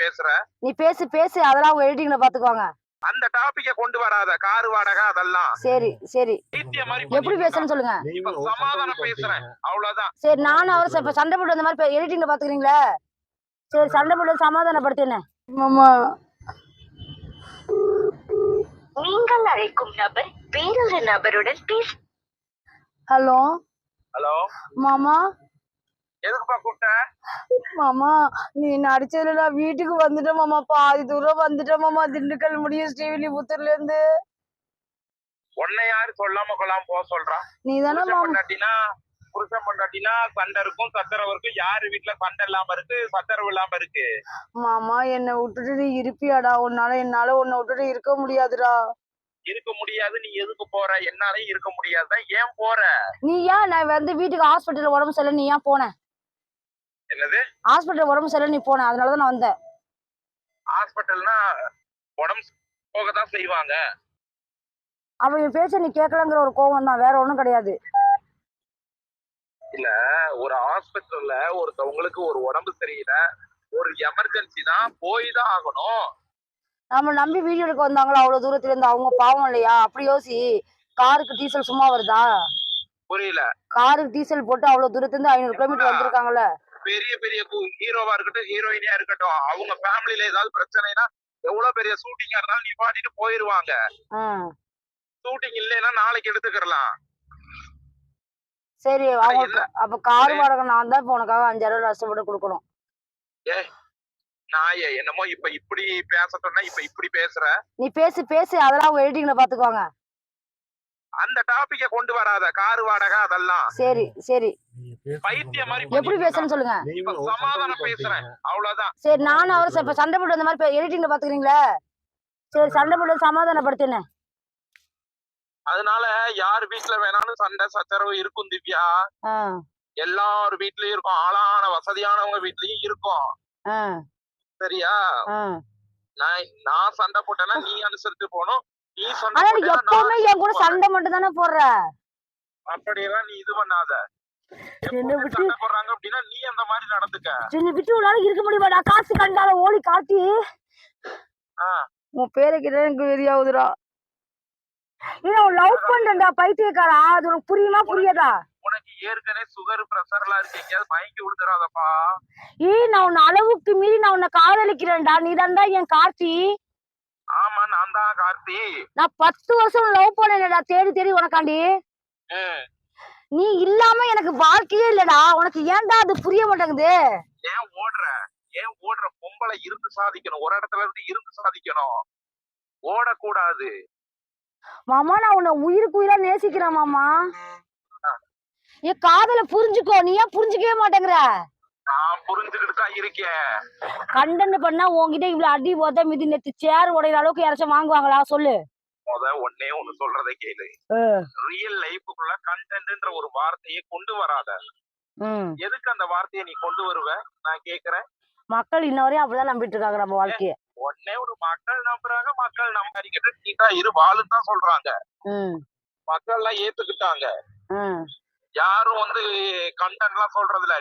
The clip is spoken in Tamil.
பேசுற. நீ பேசு பேசு, அதெல்லாம் அவங்க எடிட்டிங்ல பாத்துக்குவாங்க. அந்த டாபிக்க கொண்டு வராத. கார் வாடகை அதெல்லாம். சரி சரி, பைத்தியம் மாதிரி எப்படி பேசுறேன்னு சொல்லுங்க. இப்ப சமாதானம் பேசுறேன், அவ்வளவுதான். சரி, நானும் அவரும் இப்ப சண்டை போட்டு அந்த மாதிரி எடிட்டிங்ல பாத்துக்கிறீங்களா? சரி, சண்டை போட்டு சமாதானப்படுத்தினேன். மாமா, நீங்கள் அழைக்கும் நபர் வேறொரு நபருடன் பேச. ஹலோ ஹலோ மாமா. எதுக்குப்பா கூப்பிட்ட? மாமா, நீ அடிச்சதுல நான் வீட்டுக்கு வந்துட்டேன் மாமா. பாதி தூரம் வந்துட்டேன் மாமா. திண்டுக்கல் முடியும் ஸ்ரீவில்லிபுத்தூர்ல இருந்து. உன்னை யாரு சொல்லாம கொள்ளாம போக சொல்றான்? நீ தானே புருஷன் பொண்டாட்டினா சண்டை இருக்கும், சச்சரவு இருக்கும். யாரு வீட்டுல சண்டை இல்லாம இருக்கு, சச்சரவு இல்லாம இருக்கு? மாமா, என்னை விட்டுட்டு நீ இருப்பியாடா? என்னால உன்னை விட்டுட்டு இருக்க முடியாதுடா. இருக்க முடியாது. நீ எதுக்கு போற? என்னாலையும் இருக்க முடியாதுதான். ஏன் போற? நீ ஏன் நான் வந்து வீட்டுக்கு ஹாஸ்பிட்டல் உடம்பு சரியில்லை, நீ ஏன் போன? என்னது ஹாஸ்பிட்டல் உடம்பு சரியில்லை நீ போன, அதனாலதான் நான் வந்தேன். ஹாஸ்பிட்டல்னா உடம்பு போகத்தான் செய்வாங்க. அவன் என் பேச்ச நீ கேட்கலங்கிற ஒரு கோவம் தான், வேற ஒண்ணும் கிடையாது. இல்ல, ஒரு ஹாஸ்பிட்டல்ல ஒருத்தவங்களுக்கு ஒரு உடம்பு சரியில்லை, ஒரு எமர்ஜென்சி தான், போய் தான் ஆகணும். நம்ம நம்பி வீடியோ எடுக்க வந்தாங்களா அவ்வளவு தூரத்துல இருந்து? அவங்க பாவம் இல்லையா? அப்படி யோசி. காருக்கு டீசல் சும்மா வருதா? புரியல. காருக்கு டீசல் போட்டு அவ்வளவு தூரத்துல இருந்து 500 கிலோமீட்டர் வந்திருக்காங்கல்ல. பெரிய பெரிய ஹீரோவா இருக்கட்டும், ஹீரோயினியா இருக்கட்டும், அவங்க ஃபேமிலில ஏதாவது பிரச்சனைனா எவ்வளவு பெரிய ஷூட்டிங்கா இருந்தாலும் நிப்பாட்டிட்டு போயிருவாங்க. ஷூட்டிங் இல்லைன்னா நாளைக்கு எடுத்துக்கலாம். சரி, அவங்க அப்ப கார் வாடகை நான் தான் இப்ப உனக்காக 5000 கஷ்டப்பட்டு கொடுக்கணும். நான் என்னமோ இப்ப இப்படி பேச சொன்னா இப்ப இப்படி பேசுற. நீ பேசு பேசு, அதெல்லாம் அவங்க எடிட்டிங்ல பாத்துக்குவாங்க. அந்த டாபிக்க கொண்டு வராத. கார் வாடகை அதெல்லாம். சரி சரி, பைத்தியம் மாதிரி எப்படி பேசுறேன்னு சொல்லுங்க. சமாதானம் பேசுறேன், அவ்வளவுதான். சரி, நானும் அவரும் இப்ப சண்டை போட்டு அந்த மாதிரி எடிட்டிங்ல பாத்துக்கிறீங்களா? சரி, சண்டை போட்டு சமாதானப்படுத்தினேன். அதனால யார் வீட்டுல வேணாலும் சண்டை சச்சரவு இருக்கும் திவ்யா. எல்லார் வீட்லயும் இருக்கும். ஆளான வசதியானவங்க வீட்லயும் இருக்கும். சரியா? நான் சண்டை போட்டேன்னா நீ அனுசரிச்சு போகணும். நீ சண்டை எப்பவுமே என் கூட சண்டை மட்டும் தானே போடுற. அப்படியெல்லாம் நீ இது பண்ணாத. சண்டை போடுறாங்க அப்படின்னா நீ அந்த மாதிரி நடந்துக்க. என்னை விட்டு உன்னால இருக்க முடியுமாடா? காசு கண்டால ஓடி காட்டி உன் பேரை கிட்ட எனக்கு வெறியாவுதுடா. லவ் பண்றேன்டா பைத்தியக்காரா. அது உனக்கு புரியுமா புரியாதா? உனக்கு ஏற்கனவே சுகர் பிரஷர் எல்லாம் இருக்கு. எங்கேயாவது மயங்கி விழுந்துடாதப்பா. நான் உன்னை அளவுக்கு மீறி நான் உன்னை காதலிக்கிறேன்டா. நீ தான்டா என் கார்த்தி. ஆமா, நான் தான் கார்த்தி. நான் 10 வருஷம் லவ் பண்ணேன்டா, தேடி தேடி உனக்காண்டி. நீ இல்லாம எனக்கு வாழ்க்கையே இல்லடா. உனக்கு ஏன்டா அது புரிய மாட்டேங்குது? ஏன் ஓடுற? பொம்பளை இருந்து சாதிக்கணும். ஒரு இடத்துல இருந்து சாதிக்கணும், ஓடக்கூடாது. மாமா, நான் உன்னை உயிருக்கு உயிரா நேசிக்கிறேன் மாமா. என் காதல புரிஞ்சுக்கோ. நீ ஏன் புரிஞ்சுக்கவே மாட்டேங்கிற? நான் புரிஞ்சுக்கிட்டு தான் இருக்கேன். கண்டென்ட் பண்ணா உன்கிட்ட இவ்வளவு அடி போத மிதி நெத்து சேர் உடையிற அளவுக்கு யாராச்சும் வாங்குவாங்களா சொல்லு. ஒன்னே ஒண்ணு சொல்றதை கேளு. ரியல் லைஃபுக்குள்ள கண்டென்ட்ன்ற ஒரு வார்த்தையை கொண்டு வராத. எதுக்கு அந்த வார்த்தையை நீ கொண்டு வருவ நான் கேக்குறேன். மக்கள் இன்ன வரையும் அப்படிதான் நம்பிட்டு இருக்காங்க நம்ம வாழ்க்கைய. ஒன்னே ஒரு மக்கள் நம்புறாங்க. மக்கள் நம்பிக்கிட்டு நீட்டா இரு வாழுன்னு தான் சொல்றாங்க. மக்கள் எல்லாம் ஏத்துக்கிட்டாங்க. யாரும் கண்டென்ட் எல்லாம் சொல்றது இல்ல.